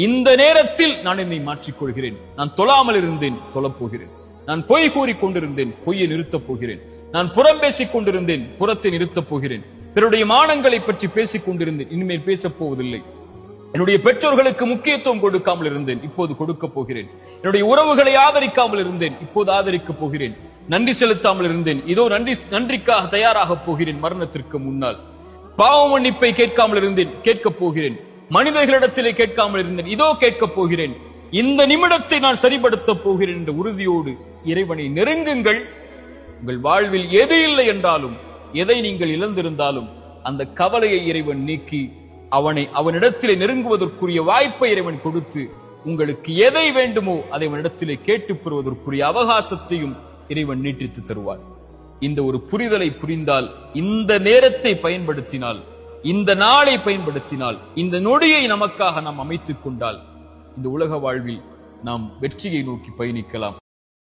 இந்த நேரத்தில் நான் என்னை மாற்றிக்கொள்கிறேன். நான் தொழாமல் இருந்தேன், தொழப்போகிறேன். நான் பொய் கூறிக் கொண்டிருந்தேன், பொய்யை நிறுத்தப் போகிறேன். நான் புறம் பேசிக் கொண்டிருந்தேன், புறத்தை நிறுத்தப் போகிறேன். பிறருடைய மானங்களை பற்றி பேசிக் கொண்டிருந்தேன், இனிமேல் பேசப் போவதில்லை. என்னுடைய பெற்றோர்களுக்கு முக்கியத்துவம் கொடுக்காமல் இருந்தேன், இப்போது கொடுக்க போகிறேன். என்னுடைய உறவுகளை ஆதரிக்காமல் இருந்தேன், இப்போது ஆதரிக்கப் போகிறேன். நன்றி செலுத்தாமல் இருந்தேன், இதோ நன்றிக்காக தயாராக போகிறேன். மரணத்திற்கு முன்னால் பாவ மன்னிப்பை கேட்காமல் இருந்தேன், கேட்கப் போகிறேன். மனிதர்களிடத்திலே கேட்காமல் இருந்தேன், இதோ கேட்கப் போகிறேன். இந்த நிமிடத்தை நான் சரிபடுத்தப் போகிறேன் என்ற உறுதியோடு இறைவனை நெருங்குங்கள். உங்கள் வாழ்வில் எது இல்லை என்றாலும், எதை நீங்கள் இழந்திருந்தாலும் அந்த கவலையை இறைவன் நீக்கி அவனிடத்திலே நெருங்குவதற்குரிய வாய்ப்பை இறைவன் கொடுத்து, உங்களுக்கு எதை வேண்டுமோ அதை அவனிடத்திலே கேட்டு பெறுவதற்குரிய அவகாசத்தையும் இறைவன் நீட்டித்து தருவார். இந்த ஒரு புரிதலை புரிந்தால், இந்த நேரத்தை பயன்படுத்தினால், இந்த நாளை பயன்படுத்தினால், இந்த நொடியை நமக்காக நாம் அமைத்துக் கொண்டால், இந்த உலக வாழ்வில் நாம் வெற்றியை நோக்கி பயணிக்கலாம்.